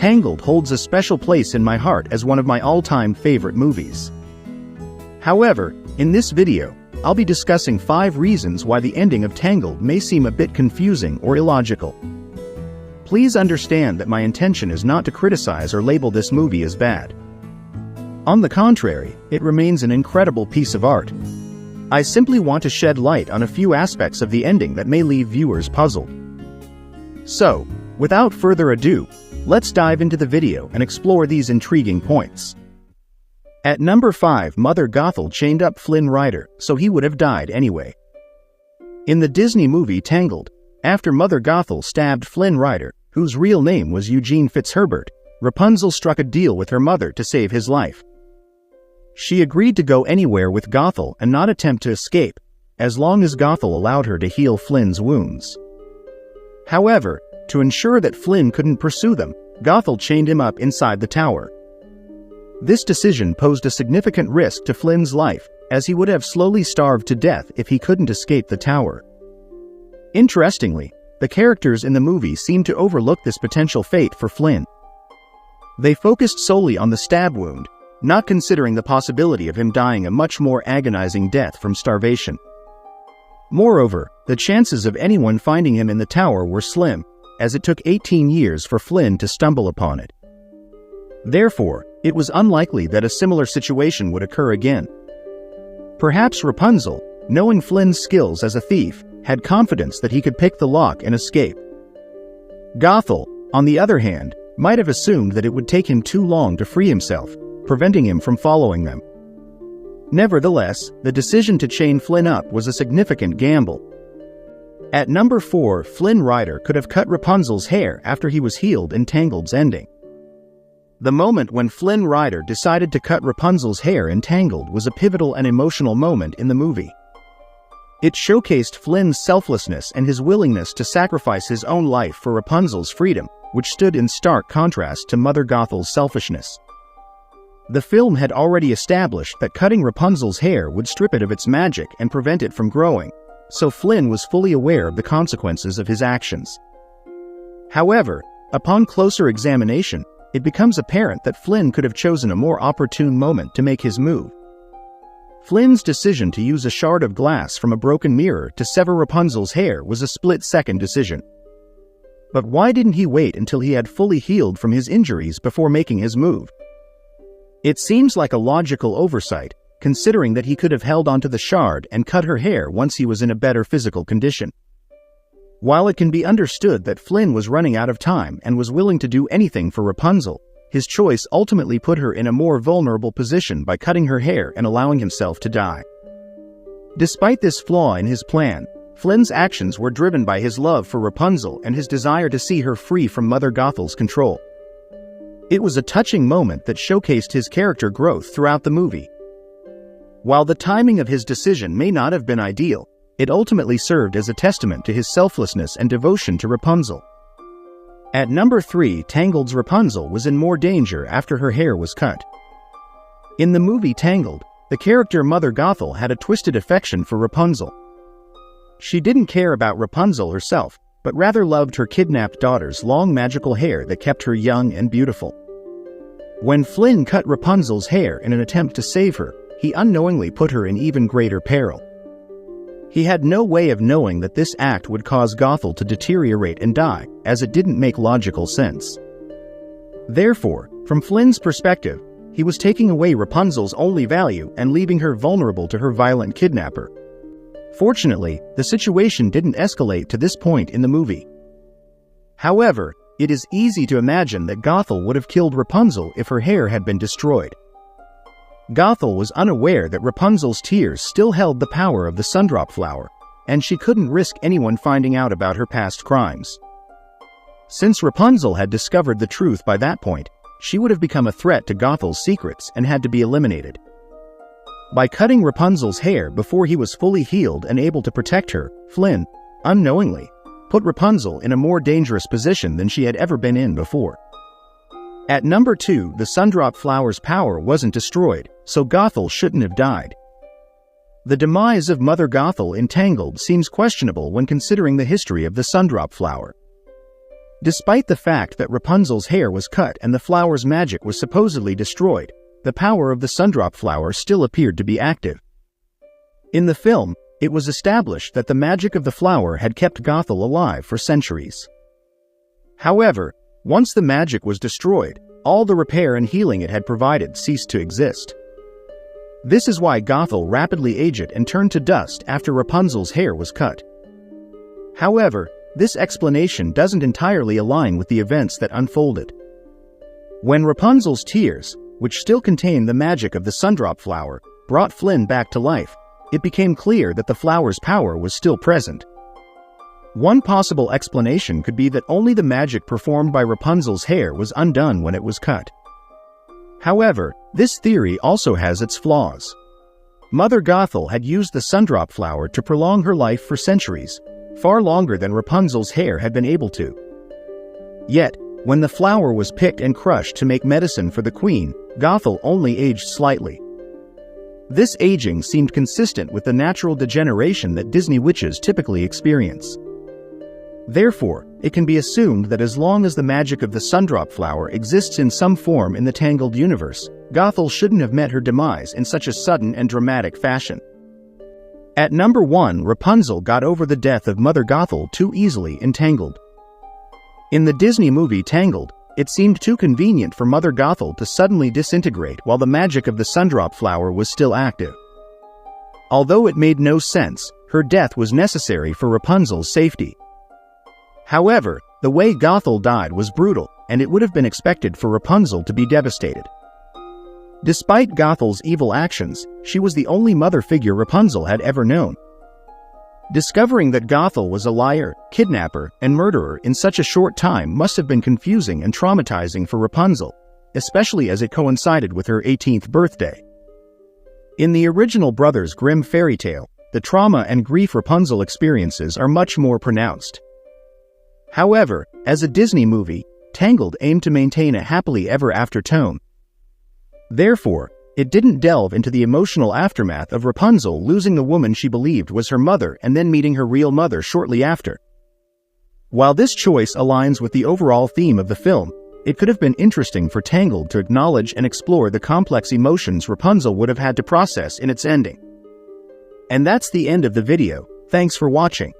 Tangled holds a special place in my heart as one of my all-time favorite movies. However, in this video, I'll be discussing 5 reasons why the ending of Tangled may seem a bit confusing or illogical. Please understand that my intention is not to criticize or label this movie as bad. On the contrary, it remains an incredible piece of art. I simply want to shed light on a few aspects of the ending that may leave viewers puzzled. So, without further ado, let's dive into the video and explore these intriguing points. At number 5, Mother Gothel chained up Flynn Rider, so he would have died anyway. In the Disney movie Tangled, after Mother Gothel stabbed Flynn Rider, whose real name was Eugene Fitzherbert, Rapunzel struck a deal with her mother to save his life. She agreed to go anywhere with Gothel and not attempt to escape, as long as Gothel allowed her to heal Flynn's wounds. However, to ensure that Flynn couldn't pursue them, Gothel chained him up inside the tower. This decision posed a significant risk to Flynn's life, as he would have slowly starved to death if he couldn't escape the tower. Interestingly, the characters in the movie seemed to overlook this potential fate for Flynn. They focused solely on the stab wound, not considering the possibility of him dying a much more agonizing death from starvation. Moreover, the chances of anyone finding him in the tower were slim, as it took 18 years for Flynn to stumble upon it. Therefore, it was unlikely that a similar situation would occur again. Perhaps Rapunzel, knowing Flynn's skills as a thief, had confidence that he could pick the lock and escape. Gothel, on the other hand, might have assumed that it would take him too long to free himself, preventing him from following them. Nevertheless, the decision to chain Flynn up was a significant gamble. At number 4, Flynn Rider could have cut Rapunzel's hair after he was healed in Tangled's ending. The moment when Flynn Rider decided to cut Rapunzel's hair in Tangled was a pivotal and emotional moment in the movie. It showcased Flynn's selflessness and his willingness to sacrifice his own life for Rapunzel's freedom, which stood in stark contrast to Mother Gothel's selfishness. The film had already established that cutting Rapunzel's hair would strip it of its magic and prevent it from growing, so Flynn was fully aware of the consequences of his actions. However, upon closer examination, it becomes apparent that Flynn could have chosen a more opportune moment to make his move. Flynn's decision to use a shard of glass from a broken mirror to sever Rapunzel's hair was a split-second decision. But why didn't he wait until he had fully healed from his injuries before making his move? It seems like a logical oversight, considering that he could have held onto the shard and cut her hair once he was in a better physical condition. While it can be understood that Flynn was running out of time and was willing to do anything for Rapunzel, his choice ultimately put her in a more vulnerable position by cutting her hair and allowing himself to die. Despite this flaw in his plan, Flynn's actions were driven by his love for Rapunzel and his desire to see her free from Mother Gothel's control. It was a touching moment that showcased his character growth throughout the movie. While the timing of his decision may not have been ideal, it ultimately served as a testament to his selflessness and devotion to Rapunzel. At number 3, Tangled's Rapunzel was in more danger after her hair was cut. In the movie Tangled, the character Mother Gothel had a twisted affection for Rapunzel. She didn't care about Rapunzel herself, but rather loved her kidnapped daughter's long magical hair that kept her young and beautiful. When Flynn cut Rapunzel's hair in an attempt to save her, he unknowingly put her in even greater peril. He had no way of knowing that this act would cause Gothel to deteriorate and die, as it didn't make logical sense. Therefore, from Flynn's perspective, he was taking away Rapunzel's only value and leaving her vulnerable to her violent kidnapper. Fortunately, the situation didn't escalate to this point in the movie. However, it is easy to imagine that Gothel would have killed Rapunzel if her hair had been destroyed. Gothel was unaware that Rapunzel's tears still held the power of the Sundrop flower, and she couldn't risk anyone finding out about her past crimes. Since Rapunzel had discovered the truth by that point, she would have become a threat to Gothel's secrets and had to be eliminated. By cutting Rapunzel's hair before he was fully healed and able to protect her, Flynn, unknowingly, put Rapunzel in a more dangerous position than she had ever been in before. At number 2, the Sundrop flower's power wasn't destroyed, so Gothel shouldn't have died. The demise of Mother Gothel in Tangled seems questionable when considering the history of the Sundrop flower. Despite the fact that Rapunzel's hair was cut and the flower's magic was supposedly destroyed, the power of the Sundrop flower still appeared to be active. In the film, it was established that the magic of the flower had kept Gothel alive for centuries. However, once the magic was destroyed, all the repair and healing it had provided ceased to exist. This is why Gothel rapidly aged and turned to dust after Rapunzel's hair was cut. However, this explanation doesn't entirely align with the events that unfolded. When Rapunzel's tears, which still contained the magic of the Sundrop flower, brought Flynn back to life, it became clear that the flower's power was still present. One possible explanation could be that only the magic performed by Rapunzel's hair was undone when it was cut. However, this theory also has its flaws. Mother Gothel had used the Sundrop flower to prolong her life for centuries, far longer than Rapunzel's hair had been able to. Yet, when the flower was picked and crushed to make medicine for the queen, Gothel only aged slightly. This aging seemed consistent with the natural degeneration that Disney witches typically experience. Therefore, it can be assumed that as long as the magic of the Sundrop flower exists in some form in the Tangled universe, Gothel shouldn't have met her demise in such a sudden and dramatic fashion. At number 1, Rapunzel got over the death of Mother Gothel too easily in Tangled. In the Disney movie Tangled, it seemed too convenient for Mother Gothel to suddenly disintegrate while the magic of the Sundrop flower was still active. Although it made no sense, her death was necessary for Rapunzel's safety. However, the way Gothel died was brutal, and it would have been expected for Rapunzel to be devastated. Despite Gothel's evil actions, she was the only mother figure Rapunzel had ever known. Discovering that Gothel was a liar, kidnapper, and murderer in such a short time must have been confusing and traumatizing for Rapunzel, especially as it coincided with her 18th birthday. In the original Brothers Grimm fairy tale, the trauma and grief Rapunzel experiences are much more pronounced. However, as a Disney movie, Tangled aimed to maintain a happily ever after tone. Therefore, it didn't delve into the emotional aftermath of Rapunzel losing the woman she believed was her mother and then meeting her real mother shortly after. While this choice aligns with the overall theme of the film, it could have been interesting for Tangled to acknowledge and explore the complex emotions Rapunzel would have had to process in its ending. And that's the end of the video. Thanks for watching.